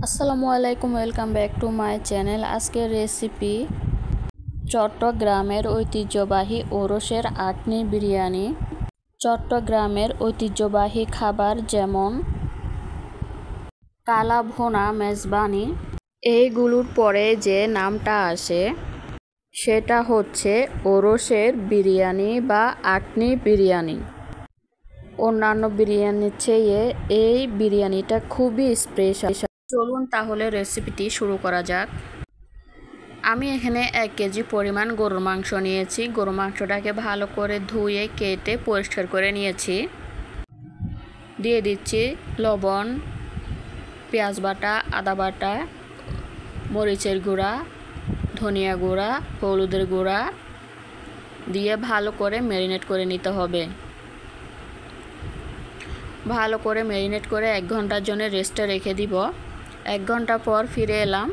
আসসালামু আলাইকুম, welcome back to my channel. আজকের রেসিপি চট্টগ্রামের ঐতিহ্যবাহী ওরসের আটনি বিরিয়ানি। চট্টগ্রামের ঐতিহ্যবাহী খাবার যেমন কালা ভুনা, মেজবানি, এইগুলোর পরে যে নামটা আসে সেটা হচ্ছে ওরসের বিরিয়ানি বা আটনি বিরিয়ানি। অন্যান্য বিরিয়ানির চেয়ে এই বিরিয়ানিটা খুবই স্পেশাল। চলুন তাহলে রেসিপিটি শুরু করা যাক। আমি এখানে 1 কেজি পরিমাণ গরুর মাংস নিয়েছি। গরুর মাংসটাকে ভালো করে ধুয়ে কেটে পরিষ্কার করে নিয়েছি। দিয়ে দিচ্ছি লবণ, পেঁয়াজ বাটা, আদা বাটা, মরিচের গুঁড়া, ধনিয়া গুঁড়া, হলুদের গুঁড়া দিয়ে ভালো করে ম্যারিনেট করে নিতে হবে। ভালো করে ম্যারিনেট করে 1 ঘন্টার জন্য রেস্টে রেখে দিব। 1 ঘন্টা পর ফিরে এলাম।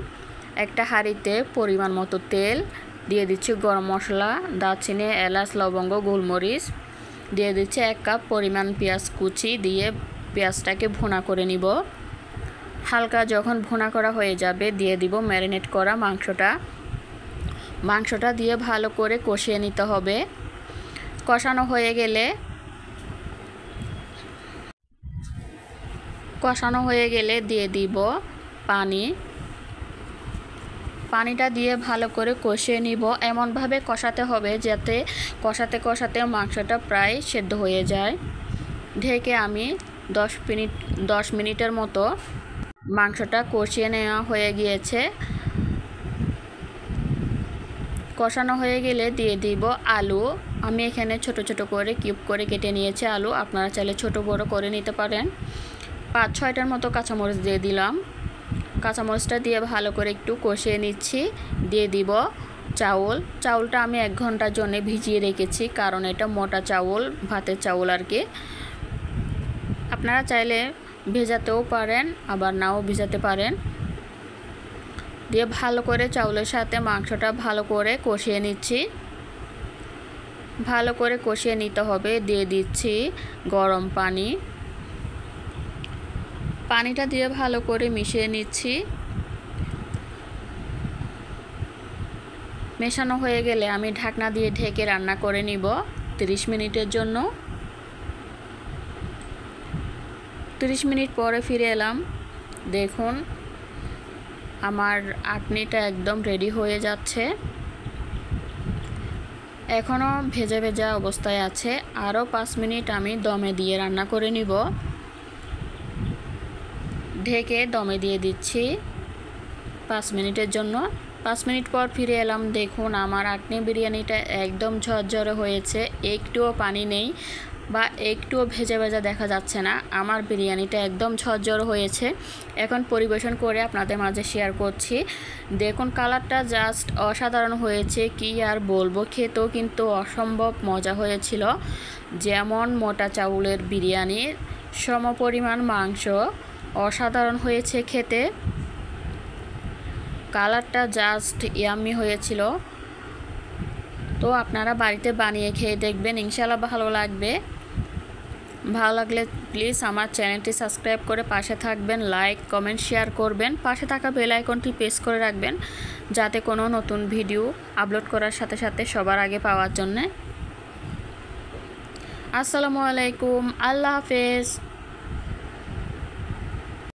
একটা হাঁড়িতে পরিমাণ মতো তেল দিয়ে দিচ্ছি, গরম মশলা, দারচিনি, এলাচ, লবঙ্গ, গোলমরিচ দিয়ে দিচ্ছি। 1 কাপ পরিমাণ পেঁয়াজ কুচি দিয়ে পেঁয়াজটাকে ভুনা করে নিব। হালকা যখন ভুনা করা হয়ে যাবে দিয়ে দিব ম্যারিনেট করা মাংসটা দিয়ে ভালো করে কষিয়ে নিতে হবে। কষানো হয়ে গেলে দিয়ে দিব পানিটা দিয়ে ভালো করে কষিয়ে নিব। এমনভাবে কষাতে হবে যাতে কষাতে মাংসটা প্রায় সেদ্ধ হয়ে যায়। ঢেকে আমি 10 মিনিটের মতো মাংসটা কষিয়ে নেওয়া হয়ে গিয়েছে। কষানো হয়ে গেলে দিয়ে দিব আলু। আমি এখানে ছোট ছোট করে কিউব করে কেটে নিয়েছি আলু। আপনারা চাইলে ছোট বড় করে নিতে পারেন। 5-6টার মতো কাঁচামরিচ দিয়ে দিলাম। কাঁচামরিচটা দিয়ে ভালো করে একটু কষিয়ে নিচ্ছি। দিয়ে দিব চাউলটা আমি 1 ঘন্টার জন্য ভিজিয়ে রেখেছি, কারণ এটা মোটা চাউল, ভাতের চাউল আর কি। আপনারা চাইলে ভেজাতেও পারেন, আবার নাও ভেজাতে পারেন। দিয়ে ভালো করে চাউলের সাথে মাংসটা ভালো করে কষিয়ে নিচ্ছি। ভালো করে কষিয়ে নিতে হবে। দিয়ে দিচ্ছি গরম পানিটা দিয়ে ভালো করে মিশিয়ে নিচ্ছি। মেশানো হয়ে গেলে আমি ঢাকনা দিয়ে ঢেকে রান্না করে নিব 30 মিনিটের জন্য। 30 মিনিট পরে ফিরে এলাম। দেখুন আমার আটনিটা একদম রেডি হয়ে যাচ্ছে। এখনও ভেজা ভেজা অবস্থায় আছে। আরও 5 মিনিট আমি দমে দিয়ে রান্না করে নিব। ঢেকে দমে দিয়ে দিচ্ছি 5 মিনিটের জন্য। 5 মিনিট পর ফিরে এলাম। দেখুন আমার আটনি বিরিয়ানিটা একদম ঝরঝরে হয়েছে, একটুও পানি নেই বা একটুও ভেজা ভেজা দেখা যাচ্ছে না। আমার বিরিয়ানিটা একদম ঝরঝরে হয়েছে। এখন পরিবেশন করে আপনাদের মাঝে শেয়ার করছি। দেখুন কালারটা জাস্ট অসাধারণ হয়েছে, কি আর বলবো। খেতেও কিন্তু অসম্ভব মজা হয়েছিল। যেমন মোটা চাউলের বিরিয়ানির সমপরিমাণ মাংস, অসাধারণ হয়েছে খেতে। কালারটা জাস্ট ইয়াম্মি হয়েছিল। তো আপনারা বাড়িতে বানিয়ে খেয়ে দেখবেন, ইনশাআল্লাহ ভালো লাগবে। ভালো লাগলে প্লিজ আমার চ্যানেলটি সাবস্ক্রাইব করে পাশে থাকবেন, লাইক কমেন্ট শেয়ার করবেন। পাশে থাকা বেল আইকনটি প্রেস করে রাখবেন যাতে কোনো নতুন ভিডিও আপলোড করার সাথে সাথে সবার আগে পাওয়ার জন্যে। আসসালামু আলাইকুম, আল্লাহ হাফেজ।